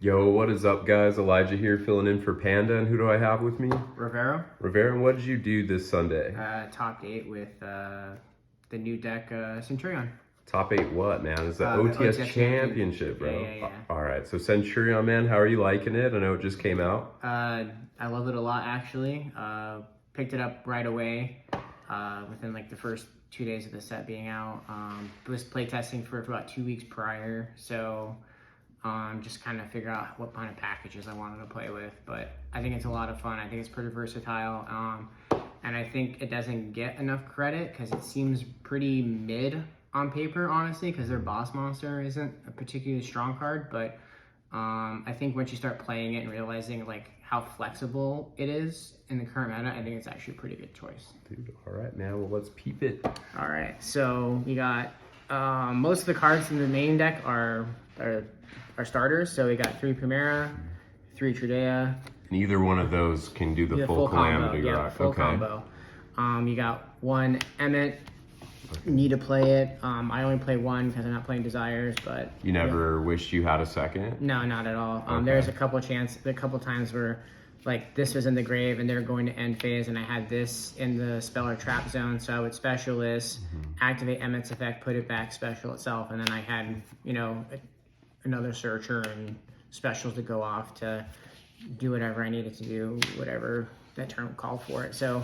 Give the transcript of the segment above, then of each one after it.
Yo, what is up, guys? Elijah here, filling in for Panda, and who do I have with me? ROVERO. ROVERO, and what did you do this Sunday? Top 8 with the new deck, CENTUR-ION. Top 8 what, man? It's the OTS OTS Championship, bro. Yeah. All right, so CENTUR-ION, man, how are you liking it? I know it just came out. I love it a lot, actually. Picked it up right away within like the first 2 days of the set being out. Was playtesting for about 2 weeks prior, so just kind of figure out what kind of packages I wanted to play with. But I think it's a lot of fun. I think it's pretty versatile. And I think it doesn't get enough credit because it seems pretty mid on paper, honestly, because their boss monster isn't a particularly strong card. But I think once you start playing it and realizing like how flexible it is in the current meta, I think it's actually a pretty good choice. Dude, all right, man. Well, let's peep it. All right, so we got most of the cards in the main deck are starters. So we got 3 Primera, 3 Tridea. And either one of those can do the full Calamity combo. Rock. Full combo. You got 1 Emmett. Need to play it. I only play 1 because I'm not playing Desires, but You never wished you had a second? no, not at all. There's a couple times where like this was in the grave and they're going to end phase, and I had this in the spell or trap zone, so I would special this, activate Emmett's effect, put it back, special itself, and then I had, you know, another searcher and specials to go off to do whatever I needed to do, whatever that turn called for it. So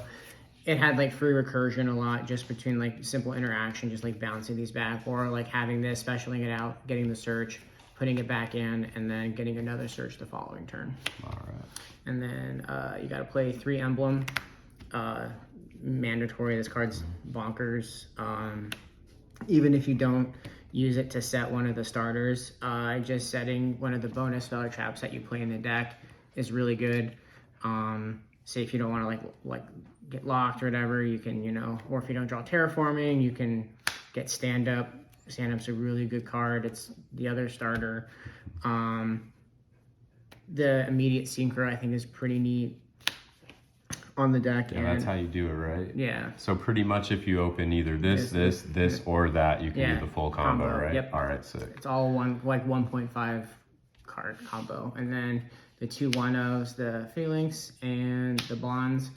it had like free recursion a lot, just between like simple interaction, just like bouncing these back, or like having this, specialing it out, getting the search, putting it back in, and then getting another search the following turn. All right. And then you got to play 3 Emblem. Mandatory. This card's bonkers. Even if you don't use it to set one of the starters, just setting one of the bonus spell or traps that you play in the deck is really good. Say if you don't want to like get locked or whatever, you can, you know, or if you don't draw terraforming, you can get stand up. Stand up's a really good card. It's the other starter. The immediate synchro I think is pretty neat on the deck. Yeah, that's how you do it, right? Yeah. So pretty much if you open either this, or that, you can do the full combo, right? Yep. All right, sick. It's all one, like 1.5 card combo. And then the 2 1-0s, the Phalanx and the Bonds.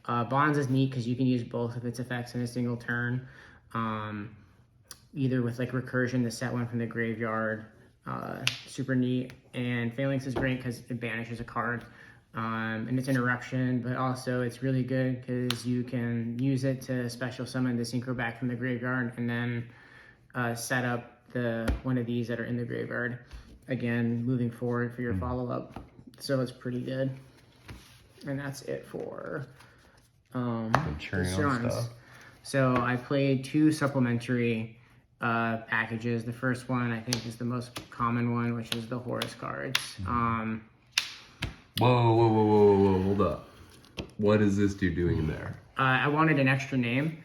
Bonds is neat because you can use both of its effects in a single turn. Either with like recursion to set one from the graveyard, super neat. And Phalanx is great because it banishes a card. And it's interruption, but also it's really good because you can use it to special summon the synchro back from the graveyard, and then set up one of these that are in the graveyard again moving forward for your follow-up. So it's pretty good. And that's it for CENTUR-ION stuff. So I played 2 supplementary packages. The first one I think is the most common one, which is the Horus cards. Whoa, hold up. What is this dude doing in there? I wanted an extra name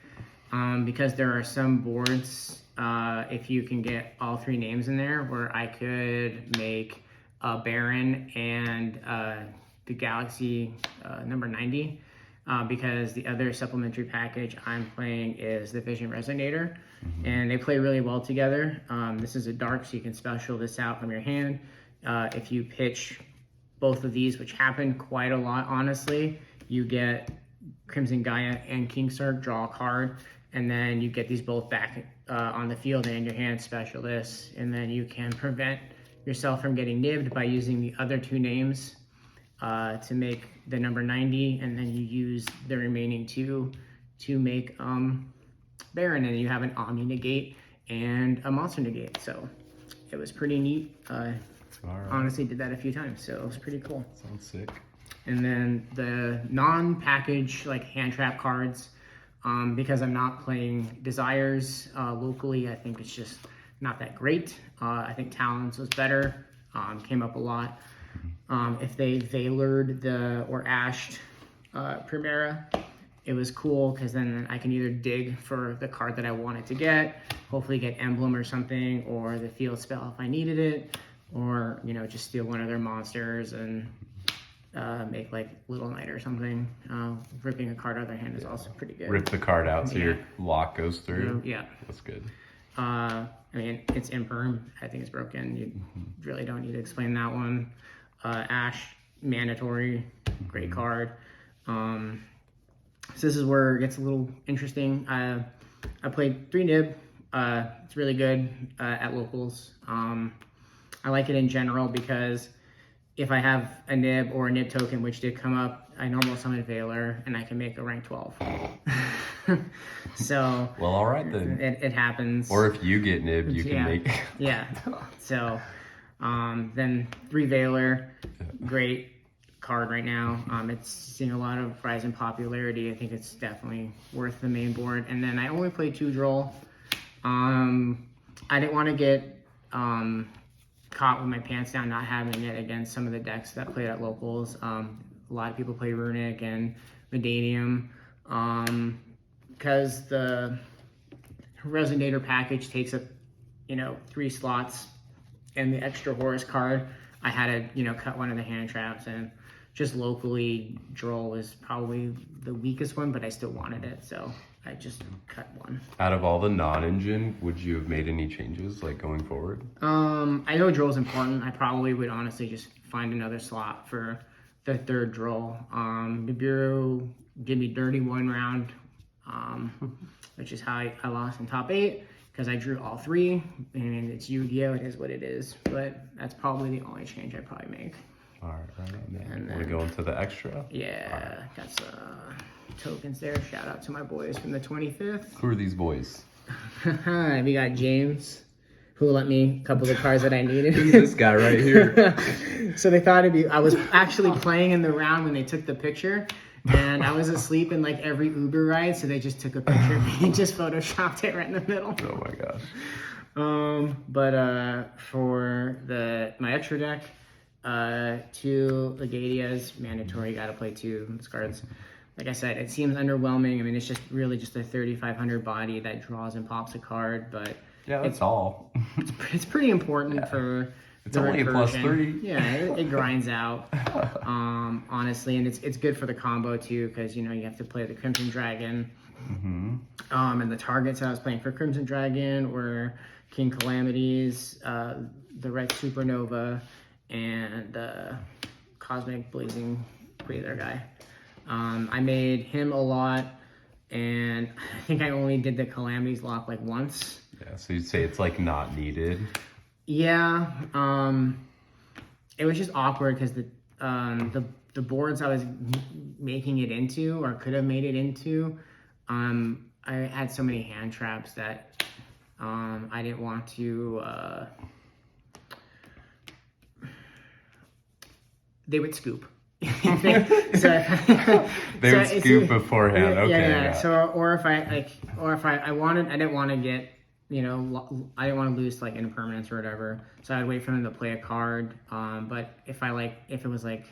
because there are some boards, if you can get all 3 names in there, where I could make a Baron and the Galaxy number 90, because the other supplementary package I'm playing is the Vision Resonator, and they play really well together. This is a dark, so you can special this out from your hand. If you pitch both of these, which happen quite a lot, honestly, you get Crimson Gaia and Kingstark, draw a card, and then you get these both back on the field and in your hand, special this, and then you can prevent yourself from getting nibbed by using the other 2 names to make the number 90, and then you use the remaining 2 to make Baron, and you have an Omni negate and a monster negate. So it was pretty neat. Honestly did that a few times, so it was pretty cool. Sounds sick. And then the non-package like hand trap cards, because I'm not playing Desires locally, I think it's just not that great. I think Talons was better, came up a lot. If they Veilered or Ashed Primera, it was cool because then I can either dig for the card that I wanted to get, hopefully get Emblem or something, or the field spell if I needed it, or, you know, just steal one of their monsters and make like Little Knight or something. Ripping a card out of their hand is also pretty good. Rip the card out so your lock goes through. Yeah. That's good. I mean, it's imperm. I think it's broken. You really don't need to explain that one. Ash, mandatory, great card. So this is where it gets a little interesting. I played 3 nib. It's really good at locals. I like it in general because if I have a nib or a nib token, which did come up, I normal summon Veiler and I can make a rank 12. So well, all right then. It happens. Or if you get nibbed, you can make. Yeah. So then 3 Veiler, great card right now. It's seeing a lot of rise in popularity. I think it's definitely worth the main board. And then I only played 2 Droll. I didn't want to get caught with my pants down not having it against some of the decks that played at locals. A lot of people play Runic and Medanium because the Resonator package takes up 3 slots, and the extra Horus card I had to cut one of the hand traps, and just locally Droll is probably the weakest one, but I still wanted it, so I just cut one. Out of all the non-engine, would you have made any changes like going forward? I know Droll's important. I probably would honestly just find another slot for the 3rd Droll. Nibiru did me dirty 1 round, which is how I lost in top 8 because I drew all 3, and it's Yu-Gi-Oh! It is what it is, but that's probably the only change I'd probably make. All right, man. Want to go into the extra? Yeah, right. Got some tokens there. Shout out to my boys from the 25th. Who are these boys? We got James, who lent me a couple of the cards that I needed. Who's this guy right here? So they thought it'd be, I was actually playing in the round when they took the picture, and I was asleep in like every Uber ride, so they just took a picture of me and just photoshopped it right in the middle. Oh my gosh. But for my extra deck, 2 Legadias, mandatory, gotta play 2 cards. Like I said, it seems underwhelming. I mean, it's just really just a 3,500 body that draws and pops a card, but yeah, that's all. It's pretty important for it's only a +3. Yeah, it grinds out, honestly, and it's good for the combo too, because you have to play the Crimson Dragon, and the targets I was playing for Crimson Dragon were King Calamities, the Red Supernova, and Cosmic Blazing Breather guy. I made him a lot, and I think I only did the Calamities lock like once. Yeah, so you'd say it's like not needed. Yeah, it was just awkward because the boards I was making it into, or could have made it into, I had so many hand traps that I didn't want to. They would scoop. They would scoop beforehand. Okay. Yeah. So, or if I wanted, I didn't want to get, I didn't want to lose like impermanence or whatever. So I'd wait for them to play a card. But if it was like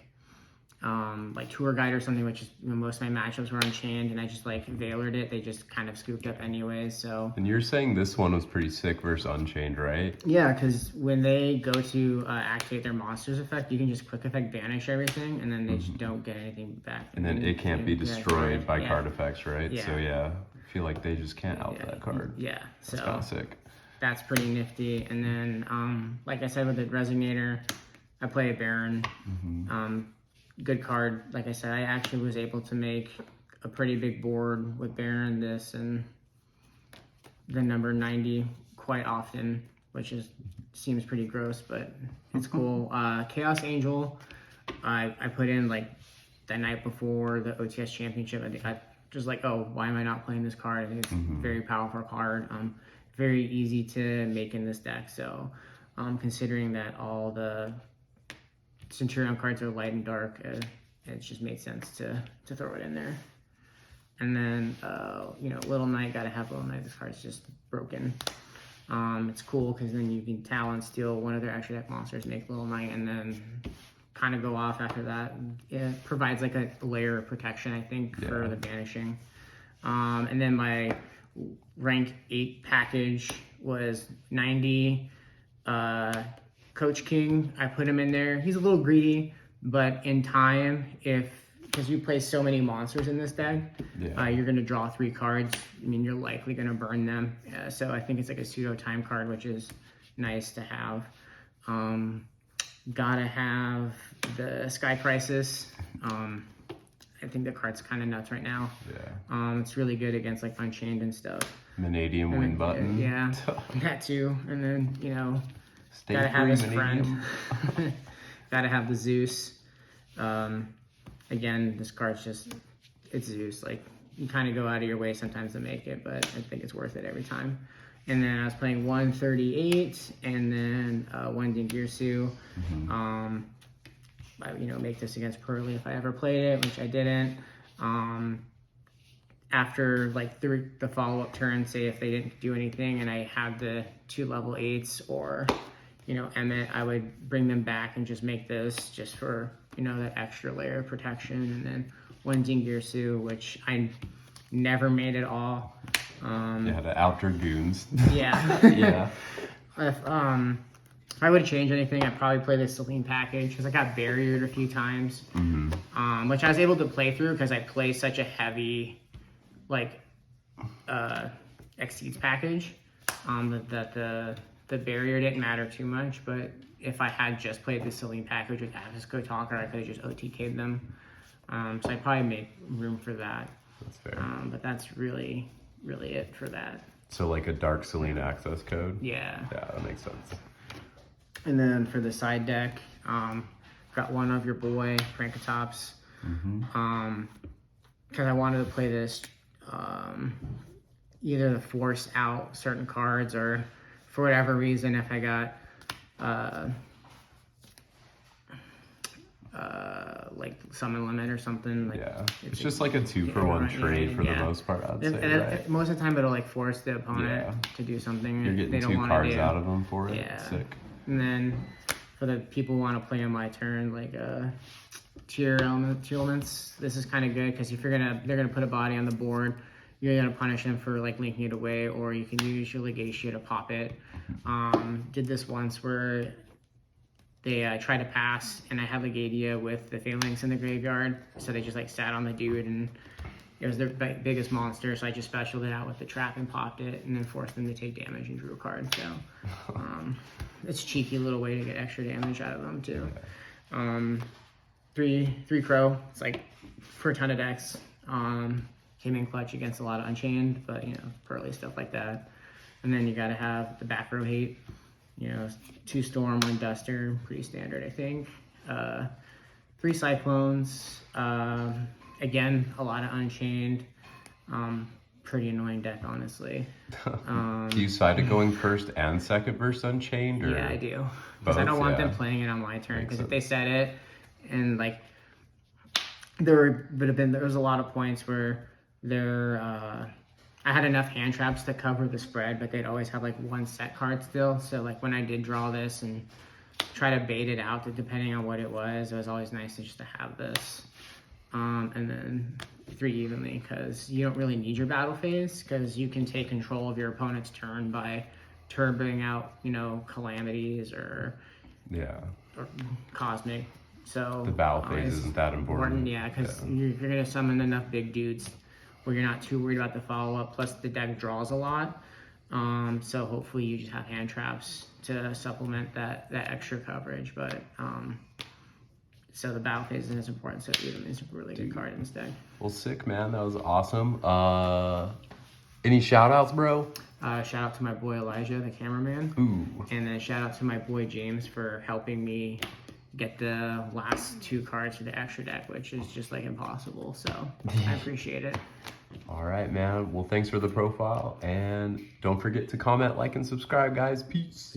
Tour Guide or something, which is most of my matchups were Unchained, and I just like Veilered it, they just kind of scooped up anyways. So. And you're saying this one was pretty sick versus Unchained, right? Yeah, because when they go to activate their monsters effect, you can just quick effect banish everything, and then they just don't get anything back. And then it can't be destroyed by card effects, right? Yeah. So yeah, I feel like they just can't out that card. Yeah, that's kind of sick. That's pretty nifty. And then, like I said, with the Resonator, I play a Baron. Good card. Like I said, I actually was able to make a pretty big board with Baron, this, and the number 90 quite often, which seems pretty gross, but it's cool. Chaos Angel, I put in like the night before the OTS championship. I think I just like, oh, why am I not playing this card? I think it's a very powerful card. Very easy to make in this deck. So considering that all the CENTUR-ION cards are light and dark, it just made sense to throw it in there. And then, Little Knight, gotta have Little Knight. This card's just broken. It's cool because then you can talent steal one of their extra deck monsters, make Little Knight, and then kind of go off after that. It provides like a layer of protection, I think, for the banishing. And then my rank 8 package was 90. Coach King, I put him in there. He's a little greedy, but in time, if because you play so many monsters in this deck, you're going to draw 3 cards. I mean, you're likely going to burn them. So I think it's like a pseudo time card, which is nice to have. Gotta have the Sky Crisis. I think the card's kind of nuts right now. Yeah. It's really good against like Unchained and stuff. Vanadium win button. Yeah, that too. And then, you know, gotta have his friend. Gotta have the Zeus. Again, this card's just, it's Zeus. Like, you kind of go out of your way sometimes to make it, but I think it's worth it every time. And then I was playing 138 and then one Dingirsu. I, you know, make this against Pearly if I ever played it, which I didn't. After like the follow-up turn, say if they didn't do anything and I had the 2 level 8s or, you know, Emmet, I would bring them back and just make this just for, you know, that extra layer of protection. And then one Dingirsu, which I never made at all. Yeah, the out dragoons. Yeah. Yeah. If I would change anything, I'd probably play the Celine package because I got barriered a few times, which I was able to play through because I play such a heavy, like, Exceeds package that the barrier didn't matter too much. But if I had just played the Celine package with Avisco Talker, I could have just OTK'd them. So I probably make room for that. That's fair. But that's really it for that. So like a Dark Celine access code? Yeah. Yeah, that makes sense. And then for the side deck, got one of your boy, Prankatops. Because I wanted to play this, either to force out certain cards or for whatever reason, if I got like summon limit or something. Like, yeah, it's just like a 2-for-1 trade for the most part, I'd say, right? Most of the time it'll like force the opponent to do something You're getting they don't 2 want cards to do. out of them for it. Yeah. Sick. And then for the people who want to play on my turn, like tier elements, this is kind of good because if they're gonna put a body on the board, you're gonna punish them for like linking it away, or you can use your Legatia to pop it. Did this once where they tried to pass, and I had Legatia with the Phalanx in the graveyard, so they just like sat on the dude, and it was their biggest monster, so I just specialed it out with the trap and popped it, and then forced them to take damage and drew a card. So it's a cheeky little way to get extra damage out of them too. 3 Crow, it's like for a ton of decks. Came in clutch against a lot of Unchained, but you know, Pearly, stuff like that. And then you gotta have the back row hate. You know, 2 Storm, 1 Duster, pretty standard, I think. 3 Cyclones. Again, a lot of Unchained. Pretty annoying deck, honestly. Do you side it going first and second versus Unchained? Or yeah, I do. Because I don't want them playing it on my turn. Because if they set it, and like, there was a lot of points where I had enough hand traps to cover the spread, but they'd always have like 1 set card still. So like when I did draw this and try to bait it out, depending on what it was always nice to just to have this. And then 3 evenly, because you don't really need your battle phase, because you can take control of your opponent's turn by turboing out, you know, calamities or cosmic. So the battle phase isn't that important. Yeah, because you're gonna summon enough big dudes where you're not too worried about the follow-up, plus the deck draws a lot. So hopefully you just have hand traps to supplement that extra coverage. But so the battle phase isn't as important, so even is a really good card in this deck. Well, sick, man. That was awesome. Any shout outs, bro? Shout out to my boy Elijah, the cameraman. Ooh. And then shout out to my boy James for helping me get the last 2 cards for the extra deck, which is just like impossible. So I appreciate it. All right, man. Well, thanks for the profile. And don't forget to comment, like, and subscribe, guys. Peace.